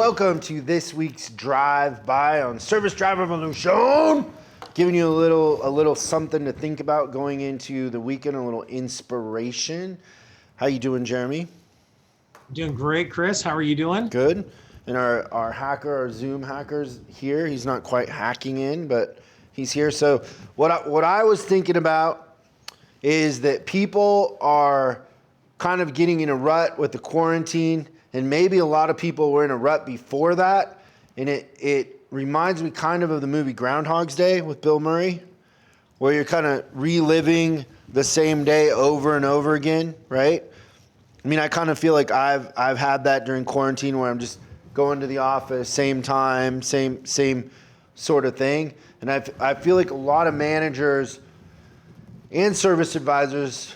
Welcome to this week's drive-by on Service Drive Revolution. Giving you a little something to think about going into the weekend, a little inspiration. How you doing, Jeremy? Doing great, Chris. How are you doing? Good. And our Zoom hacker's here. He's not quite hacking in, but he's here. So what I was thinking about is that people are kind of getting in a rut with the quarantine, and maybe a lot of people were in a rut before that. And it reminds me kind of the movie Groundhog's Day with Bill Murray, where you're kind of reliving the same day over and over again, right? I mean, I kind of feel like I've had that during quarantine where I'm just going to the office, same time, same sort of thing. And I feel like a lot of managers and service advisors,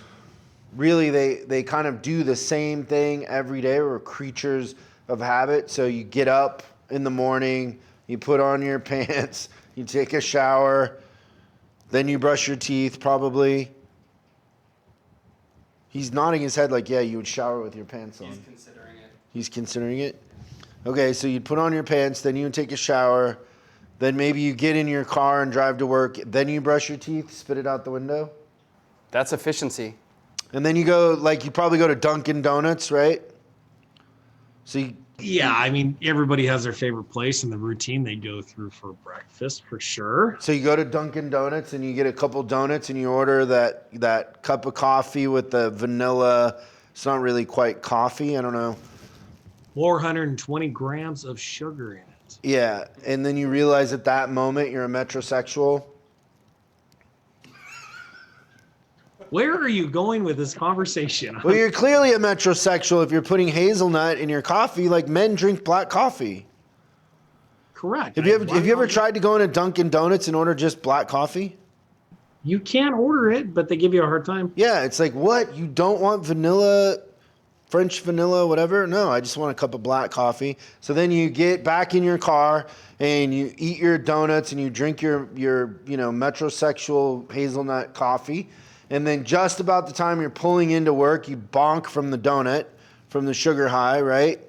really, they kind of do the same thing every day. We're creatures of habit. So you get up in the morning, you put on your pants, you take a shower, then you brush your teeth probably. He's nodding his head like, yeah, you would shower with your pants on. He's considering it. He's considering it? Okay, so you'd put on your pants, then you would take a shower, then maybe you get in your car and drive to work, then you brush your teeth, spit it out the window. That's efficiency. And then you probably go to Dunkin Donuts, right? So Yeah, I mean, everybody has their favorite place and the routine they go through for breakfast, for sure. So you go to Dunkin Donuts and you get a couple donuts and you order that cup of coffee with the vanilla. It's not really quite coffee. I don't know. 420 grams of sugar in it. Yeah, and then you realize at that moment you're a metrosexual. Where are you going with this conversation? Well, you're clearly a metrosexual if you're putting hazelnut in your coffee. Like, men drink black coffee. Correct. Have you ever tried to go into Dunkin Donuts and order just black coffee? You can order it, but they give you a hard time. Yeah, it's like, what? You don't want vanilla, French vanilla, whatever? No, I just want a cup of black coffee. So then you get back in your car and you eat your donuts and you drink your metrosexual hazelnut coffee. And then just about the time you're pulling into work, you bonk from the donut, from the sugar high, right?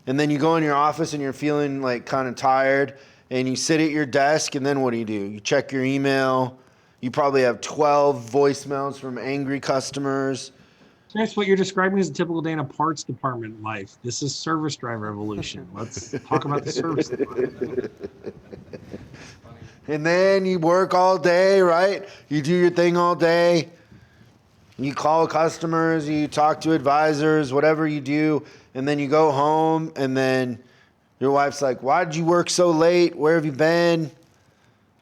And then you go in your office and you're feeling like kind of tired and you sit at your desk, and then what do? You check your email. You probably have 12 voicemails from angry customers. That's what you're describing as a typical day in a parts department life. This is service drive revolution. Let's talk about the service department. And then you work all day, right? You do your thing all day. You call customers, you talk to advisors, whatever you do. And then you go home, and then your wife's like, why did you work so late? Where have you been? And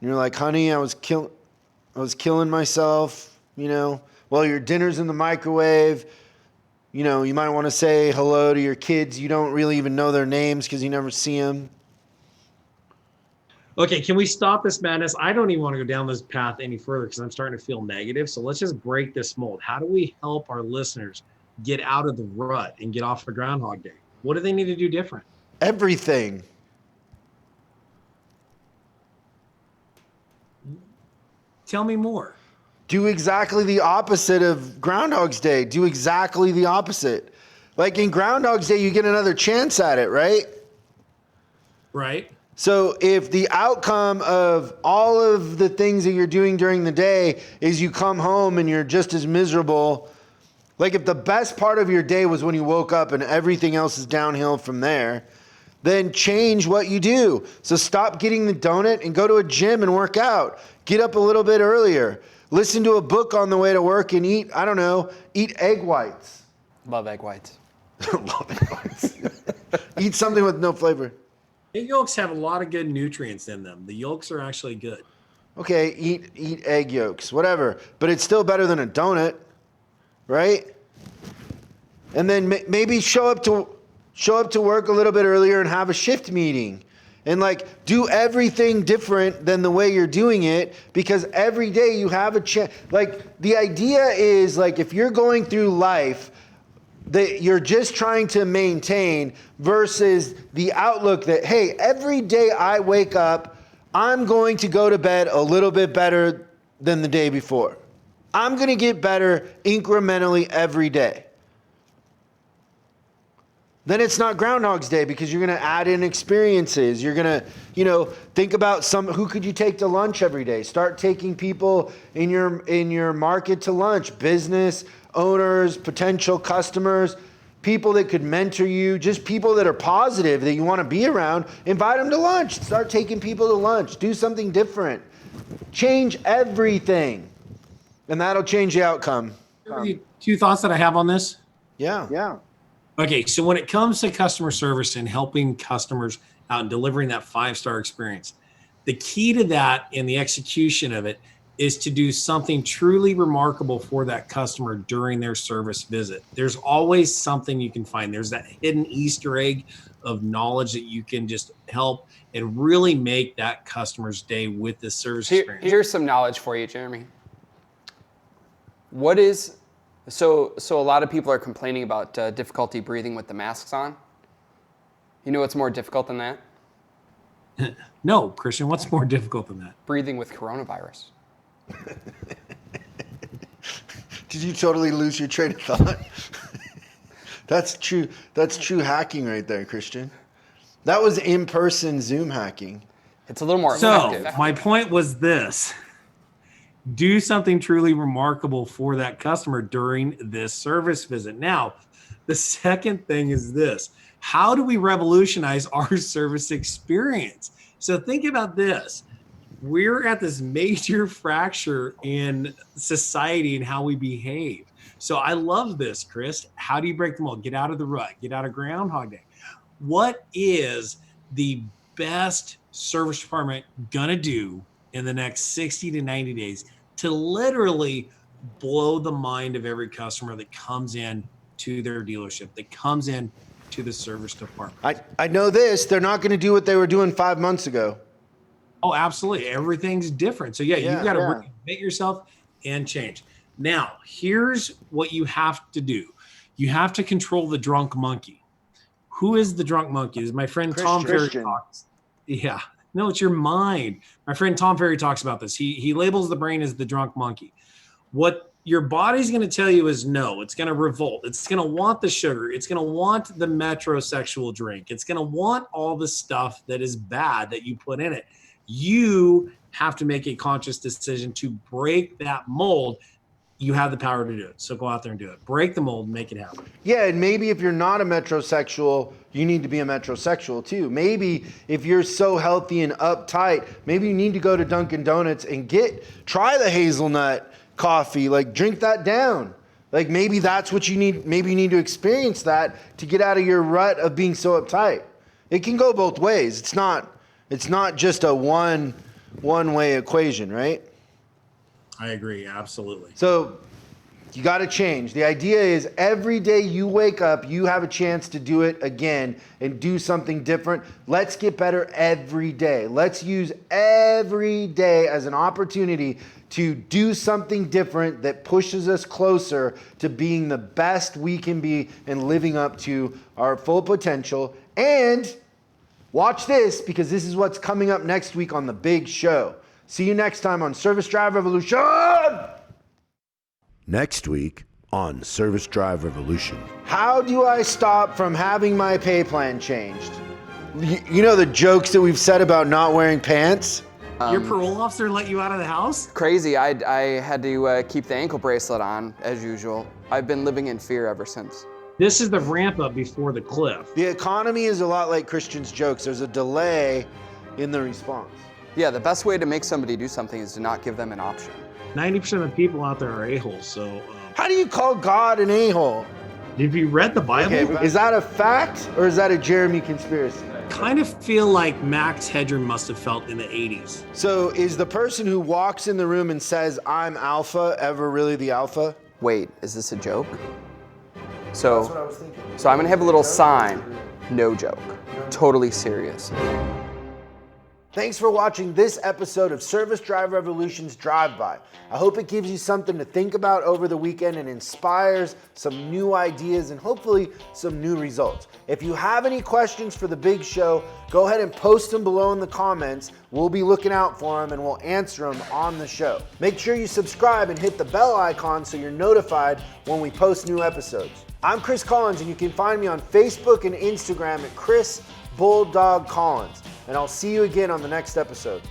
you're like, honey, I was killing myself, Well, your dinner's in the microwave. You might want to say hello to your kids. You don't really even know their names because you never see them. Okay, can we stop this madness? I don't even want to go down this path any further because I'm starting to feel negative. So let's just break this mold. How do we help our listeners get out of the rut and get off of Groundhog Day? What do they need to do different? Everything. Tell me more. Do exactly the opposite of Groundhog's Day. Do exactly the opposite. Like in Groundhog's Day, you get another chance at it, right? Right. So if the outcome of all of the things that you're doing during the day is you come home and you're just as miserable, like if the best part of your day was when you woke up and everything else is downhill from there, then change what you do. So stop getting the donut and go to a gym and work out. Get up a little bit earlier. Listen to a book on the way to work and eat egg whites. Love egg whites. Love egg whites. Eat something with no flavor. Egg yolks have a lot of good nutrients in them. The yolks are actually good. Okay, eat egg yolks, whatever. But it's still better than a donut, right? And then maybe show up to work a little bit earlier and have a shift meeting. And do everything different than the way you're doing it, because every day you have a chance. The idea is if you're going through life that you're just trying to maintain versus the outlook that, hey, every day I wake up, I'm going to go to bed a little bit better than the day before. I'm going to get better incrementally every day. then it's not Groundhog's Day because you're going to add in experiences. You're going to, think about who could you take to lunch every day? Start taking people in your market to lunch, business owners, potential customers, people that could mentor you, just people that are positive that you want to be around. Invite them to lunch. Start taking people to lunch. Do something different. Change everything. And that'll change the outcome. Two thoughts that I have on this. Yeah. Okay, so when it comes to customer service and helping customers out and delivering that 5-star experience, the key to that and the execution of it is to do something truly remarkable for that customer during their service visit. There's always something you can find. There's that hidden Easter egg of knowledge that you can just help and really make that customer's day with the service experience. Here's some knowledge for you, Jeremy. So a lot of people are complaining about difficulty breathing with the masks on. You know what's more difficult than that? No, Christian, what's more difficult than that? Breathing with coronavirus. Did you totally lose your train of thought? That's true hacking right there, Christian. That was in-person Zoom hacking. It's a little more effective. So my point was this. Do something truly remarkable for that customer during this service visit. Now, the second thing is this. How do we revolutionize our service experience? So think about this. We're at this major fracture in society and how we behave. So I love this, Chris. How do you break the mold? Get out of the rut. Get out of Groundhog Day. What is the best service department gonna do in the next 60 to 90 days to literally blow the mind of every customer that comes in to their dealership, that comes in to the service department? I know this. They're not going to do what they were doing 5 months ago. Oh, absolutely. Everything's different. So you've got to reinvent yourself and change. Now, here's what you have to do. You have to control the drunk monkey. Who is the drunk monkey? Is my friend Tom Ferry talks. Yeah. No, it's your mind. My friend Tom Ferry talks about this. He labels the brain as the drunk monkey. What your body's going to tell you is no. It's going to revolt. It's going to want the sugar. It's going to want the metrosexual drink. It's going to want all the stuff that is bad that you put in it. You have to make a conscious decision to break that mold. You have the power to do it. So go out there and do it. Break the mold and make it happen. Yeah, and maybe if you're not a metrosexual, you need to be a metrosexual too. Maybe if you're so healthy and uptight, maybe you need to go to Dunkin Donuts and try the hazelnut coffee, drink that down. Maybe that's what you need. Maybe you need to experience that to get out of your rut of being so uptight. It can go both ways. It's not just a one-way equation, right? I agree, absolutely. So you got to change. The idea is every day you wake up, you have a chance to do it again and do something different. Let's get better every day. Let's use every day as an opportunity to do something different that pushes us closer to being the best we can be and living up to our full potential. And watch this, because this is what's coming up next week on the big show. See you next time on Service Drive Revolution. Next week on Service Drive Revolution. How do I stop from having my pay plan changed? You know the jokes that we've said about not wearing pants? Your parole officer let you out of the house? Crazy. I had to keep the ankle bracelet on as usual. I've been living in fear ever since. This is the ramp up before the cliff. The economy is a lot like Christian's jokes. There's a delay in the response. Yeah, the best way to make somebody do something is to not give them an option. 90% of the people out there are a-holes, so... How do you call God an a-hole? Have you read the Bible? Okay, is that a fact or is that a Jeremy conspiracy? Kind of feel like Max Headroom must have felt in the 80s. So is the person who walks in the room and says, I'm alpha, ever really the alpha? Wait, is this a joke? So, That's what I was thinking. So I'm gonna have a little sign, no joke, totally serious. Thanks for watching this episode of Service Drive Revolution's Drive-By. I hope it gives you something to think about over the weekend and inspires some new ideas and hopefully some new results. If you have any questions for the big show, go ahead and post them below in the comments. We'll be looking out for them and we'll answer them on the show. Make sure you subscribe and hit the bell icon so you're notified when we post new episodes. I'm Chris Collins, and you can find me on Facebook and Instagram at Chris Bulldog Collins. And I'll see you again on the next episode.